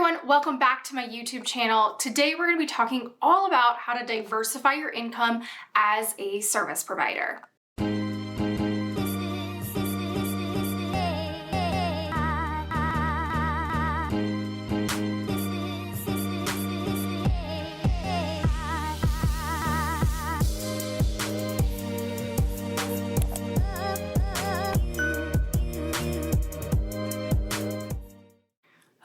everyone, welcome back to my YouTube channel. Today we're going to be talking all about how to diversify your income as a service provider.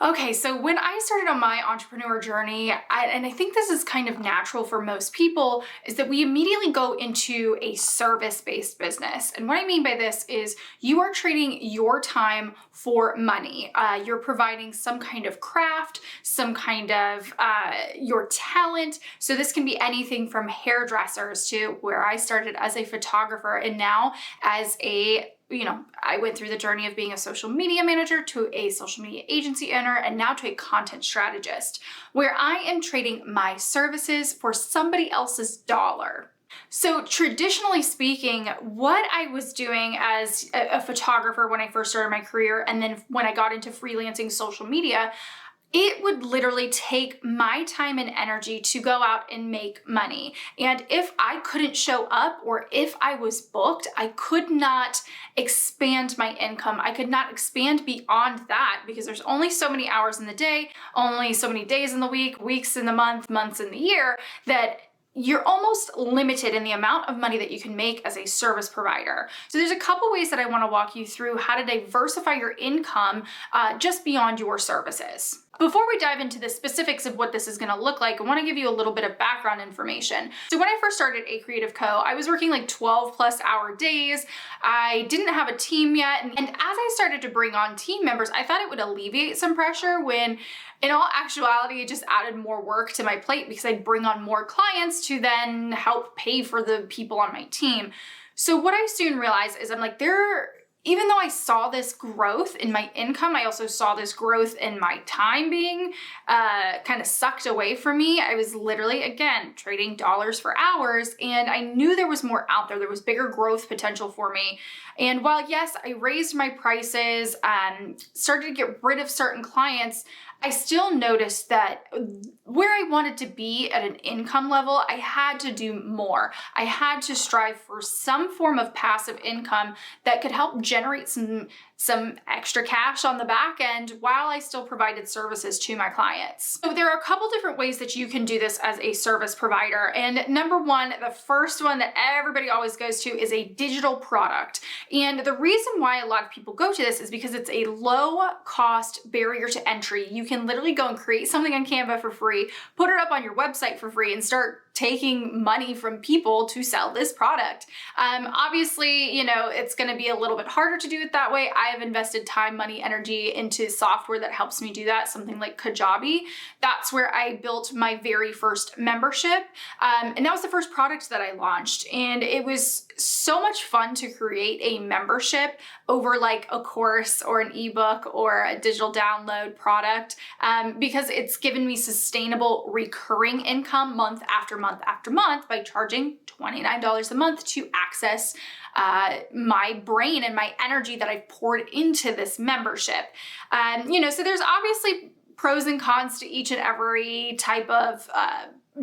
Okay, so when I started on my entrepreneur journey, and I think this is kind of natural for most people, is that we immediately go into a service-based business. And what I mean by this is you are trading your time for money. You're providing some kind of craft, some kind of your talent. So this can be anything from hairdressers to where I started as a photographer and now as I went through the journey of being a social media manager to a social media agency owner and now to a content strategist, where I am trading my services for somebody else's dollar. So traditionally speaking, what I was doing as a photographer when I first started my career, and then when I got into freelancing social media, it would literally take my time and energy to go out and make money. And if I couldn't show up or if I was booked, I could not expand my income. I could not expand beyond that because there's only so many hours in the day, only so many days in the week, weeks in the month, months in the year, that you're almost limited in the amount of money that you can make as a service provider. So there's a couple ways that I want to walk you through how to diversify your income just beyond your services. Before we dive into the specifics of what this is going to look like, I want to give you a little bit of background information. So when I first started A Creative Co, I was working like 12+ hour days. I didn't have a team yet. And as I started to bring on team members, I thought it would alleviate some pressure when in all actuality, it just added more work to my plate because I'd bring on more clients to then help pay for the people on my team. So what I soon realized is even though I saw this growth in my income, I also saw this growth in my time being kind of sucked away from me. I was literally, again, trading dollars for hours, and I knew there was more out there. There was bigger growth potential for me. And while, yes, I raised my prices, started to get rid of certain clients, I still noticed that where I wanted to be at an income level, I had to do more. I had to strive for some form of passive income that could help generate some extra cash on the back end while I still provided services to my clients. So there are a couple different ways that you can do this as a service provider. And number one, the first one that everybody always goes to is a digital product. And the reason why a lot of people go to this is because it's a low cost barrier to entry. You can literally go and create something on Canva for free, put it up on your website for free, and start taking money from people to sell this product. Obviously, it's going to be a little bit harder to do it that way. I have invested time, money, energy into software that helps me do that, something like Kajabi. That's where I built my very first membership. And that was the first product that I launched. And it was so much fun to create a membership over like a course or an ebook or a digital download product because it's given me sustainable recurring income month after month after month by charging $29 a month to access my brain and my energy that I've poured into this membership. So there's obviously pros and cons to each and every type of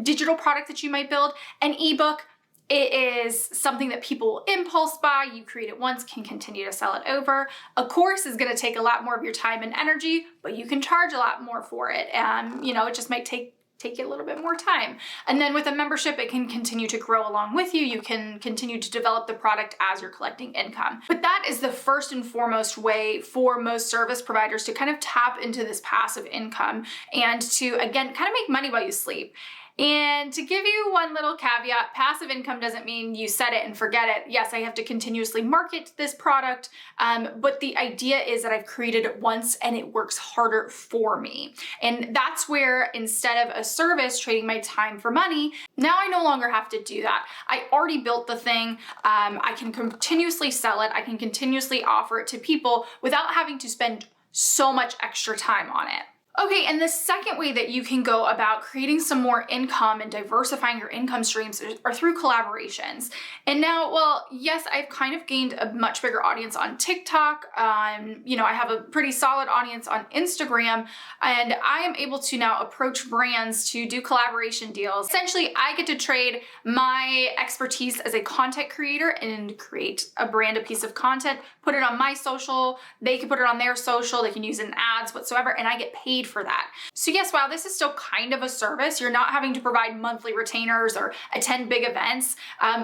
digital product that you might build. An ebook, it is something that people impulse buy. You create it once, can continue to sell it over. A course is going to take a lot more of your time and energy, but you can charge a lot more for it. It just might take you a little bit more time. And then with a membership, it can continue to grow along with you. You can continue to develop the product as you're collecting income. But that is the first and foremost way for most service providers to kind of tap into this passive income and to, again, kind of make money while you sleep. And to give you one little caveat, passive income doesn't mean you set it and forget it. Yes, I have to continuously market this product, but the idea is that I've created it once and it works harder for me. And that's where instead of a service trading my time for money, now I no longer have to do that. I already built the thing. I can continuously sell it. I can continuously offer it to people without having to spend so much extra time on it. Okay, and the second way that you can go about creating some more income and diversifying your income streams are through collaborations. And now, well, yes, I've kind of gained a much bigger audience on TikTok. I have a pretty solid audience on Instagram, and I am able to now approach brands to do collaboration deals. Essentially, I get to trade my expertise as a content creator and create a piece of content, put it on my social, they can put it on their social, they can use it in ads whatsoever, and I get paid for that. So yes, while this is still kind of a service, you're not having to provide monthly retainers or attend big events.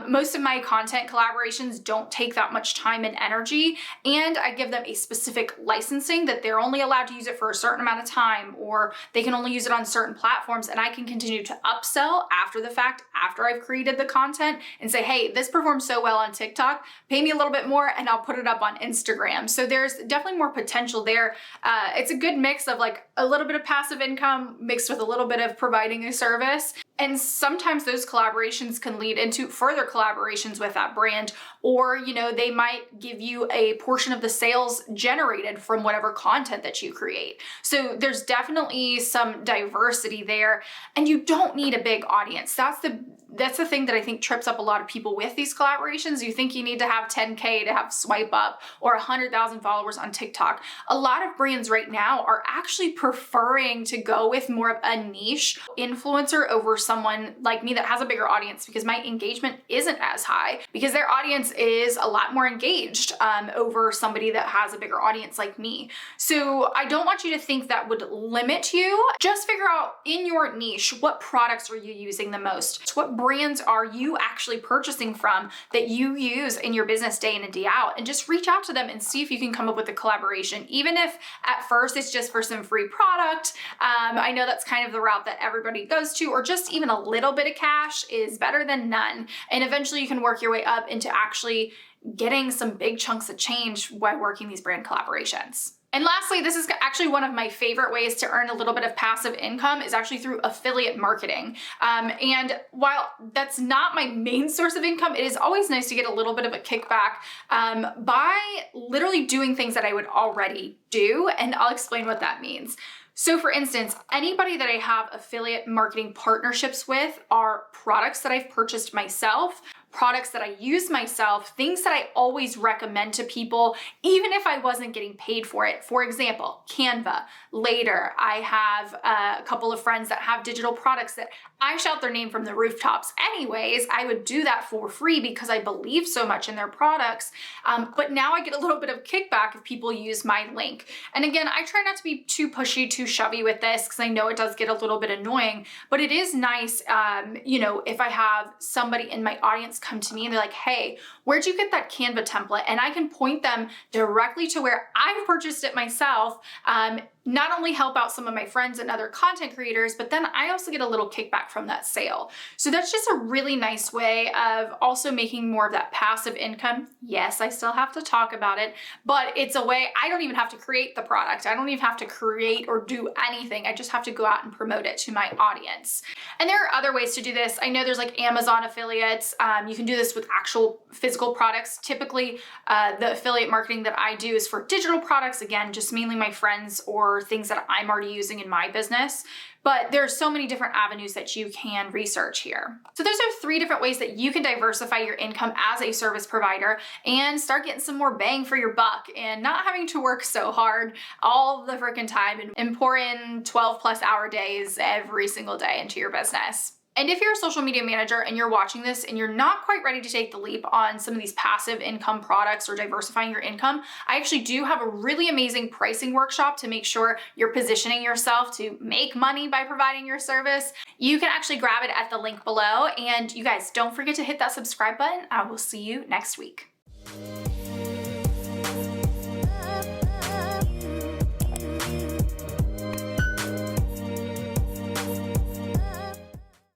Most of my content collaborations don't take that much time and energy, and I give them a specific licensing that they're only allowed to use it for a certain amount of time, or they can only use it on certain platforms, and I can continue to upsell after the fact, after I've created the content, and say, hey, this performs so well on TikTok, pay me a little bit more and I'll put it up on Instagram. So there's definitely more potential there. It's a good mix of like a little bit of passive income mixed with a little bit of providing a service. And sometimes those collaborations can lead into further collaborations with that brand, or, they might give you a portion of the sales generated from whatever content that you create. So there's definitely some diversity there, and you don't need a big audience. That's the thing that I think trips up a lot of people with these collaborations. You think you need to have 10K to have swipe up or 100,000 followers on TikTok. A lot of brands right now are actually preferring to go with more of a niche influencer over someone like me that has a bigger audience, because my engagement isn't as high, because their audience is a lot more engaged over somebody that has a bigger audience like me. So I don't want you to think that would limit you. Just figure out in your niche, what products are you using the most? What brands are you actually purchasing from that you use in your business day in and day out? And just reach out to them and see if you can come up with a collaboration. Even if at first it's just for some free product. I know that's kind of the route that everybody goes to, or just even a little bit of cash is better than none. And eventually you can work your way up into actually getting some big chunks of change while working these brand collaborations. And lastly, this is actually one of my favorite ways to earn a little bit of passive income is actually through affiliate marketing. And while that's not my main source of income, it is always nice to get a little bit of a kickback by literally doing things that I would already do. And I'll explain what that means. So for instance, anybody that I have affiliate marketing partnerships with are products that I've purchased myself, products that I use myself, things that I always recommend to people, even if I wasn't getting paid for it. For example, Canva. Later, I have a couple of friends that have digital products that I shout their name from the rooftops. Anyways, I would do that for free because I believe so much in their products. But now I get a little bit of kickback if people use my link. And again, I try not to be too pushy, too shovey with this because I know it does get a little bit annoying, but it is nice, if I have somebody in my audience come to me and they're like, hey, where'd you get that Canva template? And I can point them directly to where I've purchased it myself. Not only help out some of my friends and other content creators, but then I also get a little kickback from that sale. So that's just a really nice way of also making more of that passive income. Yes, I still have to talk about it, but it's a way I don't even have to create the product. I don't even have to create or do anything. I just have to go out and promote it to my audience. And there are other ways to do this. I know there's like Amazon affiliates. You can do this with actual physical products. Typically, the affiliate marketing that I do is for digital products. Again, just mainly my friends or things that I'm already using in my business. But there's so many different avenues that you can research here. So those are 3 different ways that you can diversify your income as a service provider and start getting some more bang for your buck and not having to work so hard all the freaking time and pour in 12+ hour days every single day into your business. And if you're a social media manager and you're watching this and you're not quite ready to take the leap on some of these passive income products or diversifying your income, I actually do have a really amazing pricing workshop to make sure you're positioning yourself to make money by providing your service. You can actually grab it at the link below. And you guys, don't forget to hit that subscribe button. I will see you next week.